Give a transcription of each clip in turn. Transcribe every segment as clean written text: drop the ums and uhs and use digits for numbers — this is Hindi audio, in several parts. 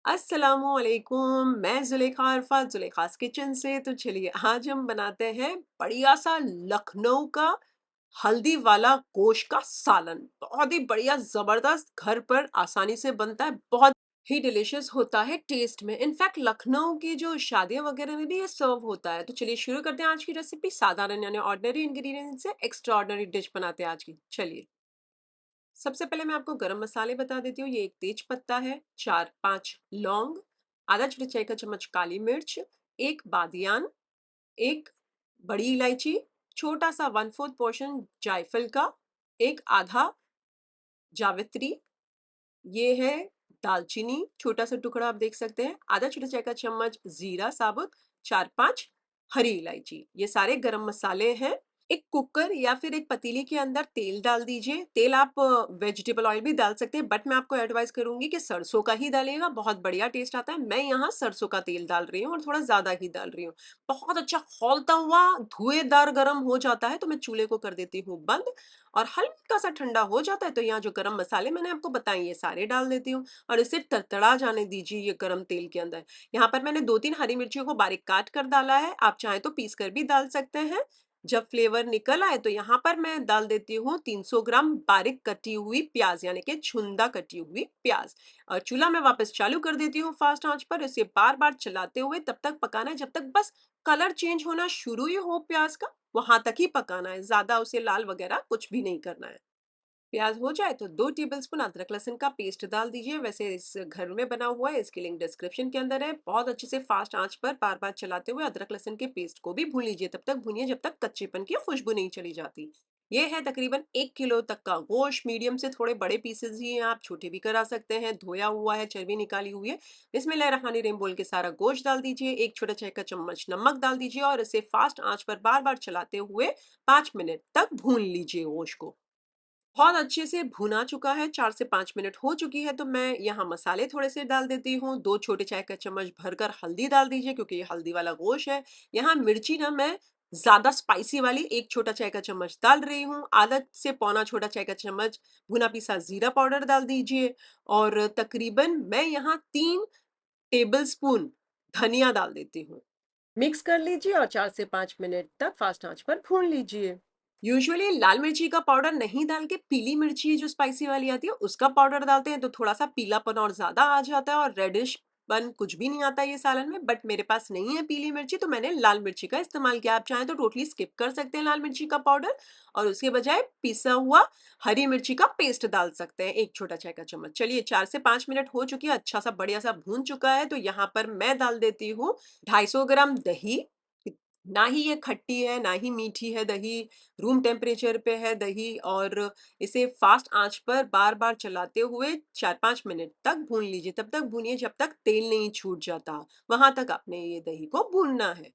अस्सलामुअलैकुम। मैं जुलेखा अरफात जुलेखास किचन से। तो चलिए आज हम बनाते हैं बढ़िया सा लखनऊ का हल्दी वाला गोश्त का सालन। बहुत ही बढ़िया जबरदस्त, घर पर आसानी से बनता है, बहुत ही डिलीशियस होता है टेस्ट में। इनफैक्ट लखनऊ की जो शादियां वगैरह में भी ये सर्व होता है। तो चलिए शुरू करते हैं आज की रेसिपी। साधारण यानी ऑर्डिनरी इंग्रेडिएंट से एक्स्ट्रा ऑर्डिनरी डिश बनाते हैं आज की। चलिए सबसे पहले मैं आपको गरम मसाले बता देती हूँ। ये एक तेज पत्ता है, 4-5 लौंग, आधा छोटा चाय का चम्मच काली मिर्च, एक बादियान, एक बड़ी इलायची, छोटा सा 1/4 पोर्शन जायफल का, एक आधा जावित्री, ये है दालचीनी, छोटा सा टुकड़ा आप देख सकते हैं, आधा छोटा चाय का चम्मच जीरा साबुत, 4-5 हरी इलायची। ये सारे गरम मसाले हैं। एक कुकर या फिर एक पतीले के अंदर तेल डाल दीजिए। तेल आप वेजिटेबल ऑयल भी डाल सकते हैं, बट मैं आपको एडवाइस करूंगी कि सरसों का ही डालिएगा, बहुत बढ़िया टेस्ट आता है। मैं यहाँ सरसों का तेल डाल रही हूँ और थोड़ा ज्यादा ही डाल रही हूँ। बहुत अच्छा खौलता हुआ धुएंदार गरम हो जाता है तो मैं चूल्हे को कर देती हूँ बंद, और हल्का सा ठंडा हो जाता है तो यहाँ जो गरम मसाले मैंने आपको बताए ये सारे डाल देती हूँ और इसे तड़तड़ा जाने दीजिए ये गरम तेल के अंदर। यहाँ पर मैंने 2-3 हरी मिर्चियों को बारीक काट कर डाला है, आप चाहें तो पीस कर भी डाल सकते हैं। जब फ्लेवर निकल आए तो यहाँ पर मैं डाल देती हूँ 300 ग्राम बारीक कटी हुई प्याज, यानी कि छुंदा कटी हुई प्याज। और चूल्हा में वापस चालू कर देती हूँ फास्ट आंच पर। इसे बार बार चलाते हुए तब तक पकाना है जब तक बस कलर चेंज होना शुरू ही हो प्याज का, वहां तक ही पकाना है, ज्यादा उसे लाल वगैरह कुछ भी नहीं करना है। प्याज हो जाए तो 2 टेबलस्पून अदरक लहसुन का पेस्ट डाल दीजिए। वैसे इस घर में बना हुआ है, इसकी लिंक डिस्क्रिप्शन के अंदर है। बहुत अच्छे से फास्ट आंच पर बार बार चलाते हुए अदरक लहसुन के पेस्ट को भी भून लीजिए। तब तक भूनिए जब तक कच्चेपन की खुशबू नहीं चली जाती। ये है तकरीबन 1 किलो तक का गोश्त। मीडियम से थोड़े बड़े पीसेस ही हैं, आप छोटे भी करा सकते हैं। धोया हुआ है, चर्बी निकाली हुई है। बिस्मिल्लाहिर्रहमानिर्रहीम बोल के सारा गोश्त डाल दीजिए। एक छोटा चाय का चम्मच नमक डाल दीजिए और इसे फास्ट आंच पर बार बार चलाते हुए 5 मिनट तक भून लीजिए गोश्त को। बहुत अच्छे से भुना चुका है, 4 से 5 मिनट हो चुकी है तो मैं यहाँ मसाले थोड़े से डाल देती हूँ। 2 छोटे चाय का चम्मच भरकर हल्दी डाल दीजिए क्योंकि ये हल्दी वाला गोश्त है। यहाँ मिर्ची ना मैं ज्यादा स्पाइसी वाली 1 छोटा चाय का चम्मच डाल रही हूँ। आधा से पौना छोटा चाय का चम्मच भुना पिसा जीरा पाउडर डाल दीजिए और तकरीबन मैं यहाँ 3 टेबल स्पून धनिया डाल देती हूँ। मिक्स कर लीजिए और 4 से 5 मिनट तक फास्ट आंच पर भून लीजिए। यूजुअली लाल मिर्ची का पाउडर नहीं डाल के पीली मिर्ची जो स्पाइसी वाली आती है उसका पाउडर डालते हैं तो थोड़ा सा पीलापन और ज्यादा आ जाता है और रेडिश पन कुछ भी नहीं आता ये सालन में। बट मेरे पास नहीं है पीली मिर्ची तो मैंने लाल मिर्ची का इस्तेमाल किया। आप चाहें तो टोटली स्किप कर सकते हैं लाल मिर्ची का पाउडर और उसके बजाय पिसा हुआ हरी मिर्ची का पेस्ट डाल सकते हैं, 1 छोटा चाय का चम्मच। चलिए 4 से 5 मिनट हो चुकी है, अच्छा सा बढ़िया सा भून चुका है तो यहाँ पर मैं डाल देती हूँ 250 ग्राम दही। ना ही ये खट्टी है ना ही मीठी है दही, रूम टेम्परेचर पे है दही। और इसे फास्ट आंच पर बार बार चलाते हुए 4-5 मिनट तक भून लीजिए। तब तक भूनिए जब तक तेल नहीं छूट जाता, वहां तक आपने ये दही को भूनना है।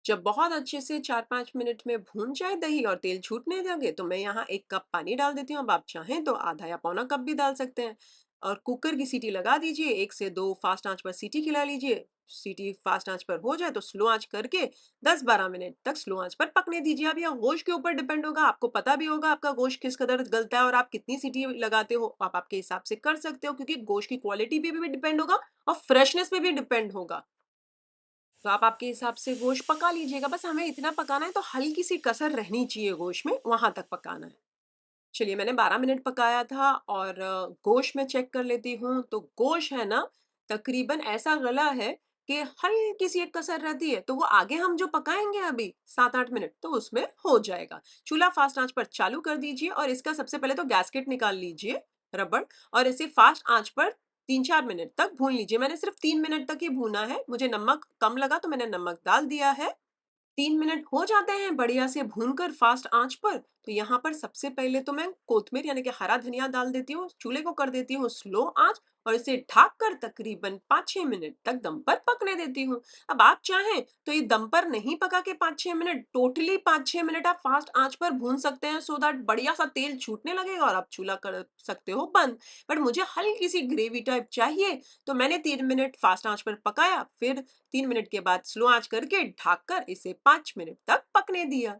जब बहुत अच्छे से 4-5 मिनट में भून जाए दही और तेल छूटने लगे तो मैं यहाँ 1 कप पानी डाल देती हूँ। अब आप चाहें तो आधा या पौना कप भी डाल सकते हैं और कुकर की सीटी लगा दीजिए। 1 से 2 फास्ट आंच पर सीटी खिला लीजिए। सीटी फास्ट आंच पर हो जाए तो स्लो आंच करके 10-12 मिनट तक स्लो आंच पर पकने दीजिए। अब यह गोश्त के ऊपर डिपेंड होगा, आपको पता भी होगा आपका गोश्त किस कदर गलता है और आप कितनी सीटी लगाते हो, आप आपके हिसाब से कर सकते हो क्योंकि गोश्त की क्वालिटी भी डिपेंड होगा और फ्रेशनेस पे भी डिपेंड होगा। तो आप आपके हिसाब से गोश्त पका लीजिएगा। बस हमें इतना पकाना है तो हल्की सी कसर रहनी चाहिए गोश्त में, वहां तक पकाना है। चलिए मैंने 12 मिनट पकाया था और गोश्त में चेक कर लेती हूँ तो गोश्त है ना तकरीबन ऐसा गला है कि हल्की सी एक कसर रहती है, तो वो आगे हम जो पकाएंगे अभी 7-8 मिनट तो उसमें हो जाएगा। चूल्हा फास्ट आंच पर चालू कर दीजिए और इसका सबसे पहले तो गैसकेट निकाल लीजिए, रबड़, और इसे फास्ट आंच पर 3-4 मिनट तक भून लीजिए। मैंने सिर्फ 3 मिनट तक ही भूना है, मुझे नमक कम लगा तो मैंने नमक डाल दिया है। 3 मिनट हो जाते हैं बढ़िया से भूनकर फास्ट आंच पर। तो यहाँ पर सबसे पहले तो मैं कोथमीर यानी कि हरा धनिया डाल देती हूँ, चूल्हे को कर देती हूँ स्लो आंच और इसे ढककर तकरीबन 5-6 मिनट तक दम पर पकने देती हूँ। अब आप चाहें तो ये दम पर नहीं पका के 5-6 मिनट, टोटली 5-6 मिनट आप फास्ट आंच पर भून सकते हैं सो दैट बढ़िया सा तेल छूटने लगेगा और आप चूल्हा कर सकते हो बंद। बट मुझे हल्की सी ग्रेवी टाइप चाहिए तो मैंने 3 मिनट फास्ट आंच पर पकाया, फिर 3 मिनट के बाद स्लो आंच करके ढककर इसे 5 मिनट तक पकने दिया।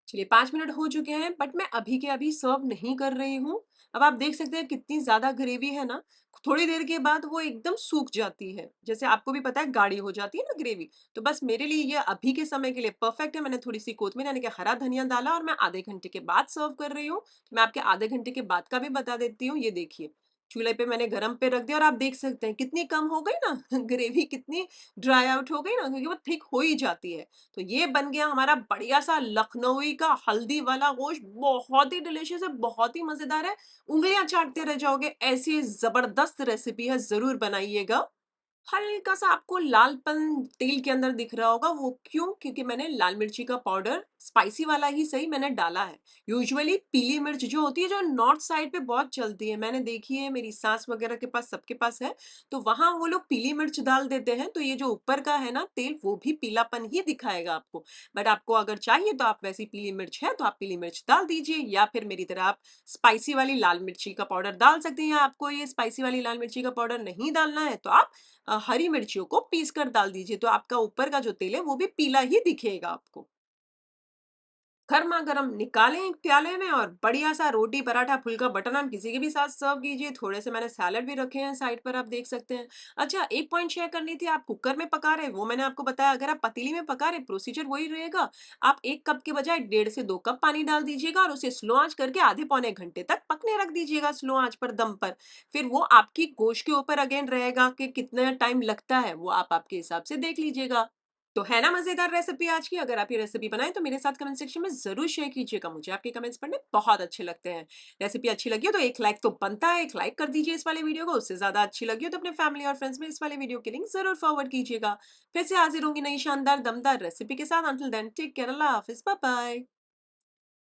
चलिए 5 मिनट हो चुके हैं बट मैं अभी के अभी सर्व नहीं कर रही हूँ। अब आप देख सकते हैं कितनी ज़्यादा ग्रेवी है ना, थोड़ी देर के बाद वो एकदम सूख जाती है। जैसे आपको भी पता है गाढ़ी हो जाती है ना ग्रेवी, तो बस मेरे लिए ये अभी के समय के लिए परफेक्ट है। मैंने थोड़ी-सी कोतमीर यानी कि हरा धनिया डाला और मैं आधे घंटे के बाद सर्व कर रही हूँ। तो मैं आपके आधे घंटे के बाद का भी बता देती हूँ, ये देखिए। चूल्हे पे मैंने गरम पे रख दिया और आप देख सकते हैं कितनी कम हो गई ना ग्रेवी कितनी ड्राई आउट हो गई ना, क्योंकि वो थिक हो ही जाती है। तो ये बन गया हमारा बढ़िया-सा लखनवी का हल्दी वाला गोश्त, बहुत ही डिलीशियस है, बहुत ही मज़ेदार है। उँगलियाँ चाटते रह जाओगे, ऐसी ज़बरदस्त रेसिपी है, ज़रूर बनाइएगा। हल्का-सा आपको लालपन तेल के अंदर दिख रहा होगा, वो क्यों? क्योंकि मैंने लाल मिर्ची का पाउडर स्पाइसी वाला ही सही मैंने डाला है। यूजुअली पीली मिर्च जो होती है, जो नॉर्थ साइड पे बहुत चलती है, मैंने देखी है मेरी सास वगैरह के पास, सबके पास है, तो वहाँ वो लोग पीली मिर्च डाल देते हैं, तो ये जो ऊपर का है ना तेल, वो भी पीलापन ही दिखाएगा आपको। बट आपको अगर चाहिए तो आप वैसी पीली मिर्च है, तो आप पीली मिर्च डाल दीजिए, या फिर मेरी तरह आप स्पाइसी वाली लाल मिर्ची का पाउडर डाल सकती हैं। या आपको ये स्पाइसी वाली लाल मिर्ची का पाउडर नहीं डालना है, तो आप हरी मिर्चियों को पीस कर डाल दीजिए, तो आपका ऊपर का जो तेल है वो भी पीला ही दिखेगा आपको। गरमा-गरम निकालें एक प्याले में और बढ़िया-सा रोटी, पराठा, फुल्का, बटर नान किसी के भी साथ सर्व कीजिए। थोड़े से मैंने सैलेड भी रखे हैं साइड पर, आप देख सकते हैं। अच्छा, एक पॉइंट शेयर करनी थी, आप कुकर में पका रहे हैं वो मैंने आपको बताया। अगर आप पतीली में पका रहे हैं प्रोसीजर वही रहेगा। आप 1 कप के बजाय 1.5 से 2 कप पानी डाल दीजिएगा और उसे स्लो आँच करके आधे पौने घंटे तक पकने रख दीजिएगा, स्लो आँच पर, दम पर। फिर वो आपकी गोश्त के ऊपर अगेन रहेगा कि कितना टाइम लगता है, वो आप आपके हिसाब से देख लीजिएगा। तो है ना मज़ेदार रेसिपी आज की? अगर आप ये रेसिपी बनाएँ तो मेरे साथ कमेंट सेक्शन में ज़रूर शेयर कीजिएगा। मुझे आपके कमेंट्स पढ़ने बहुत अच्छे लगते हैं। रेसिपी अच्छी लगी हो तो एक लाइक तो बनता है, एक लाइक कर दीजिए इस वाले वीडियो को। उससे ज़्यादा अच्छी लगी हो तो अपने फैमिली और फ्रेंड्स में इस वाले वीडियो की लिंक ज़रूर फॉरवर्ड कीजिएगा। फिर से हाज़िर होंगी नई शानदार दमदार रेसिपी के साथ। अंटिल देन टेक केयर, अल्लाह हाफ़िज़, बाय बाय।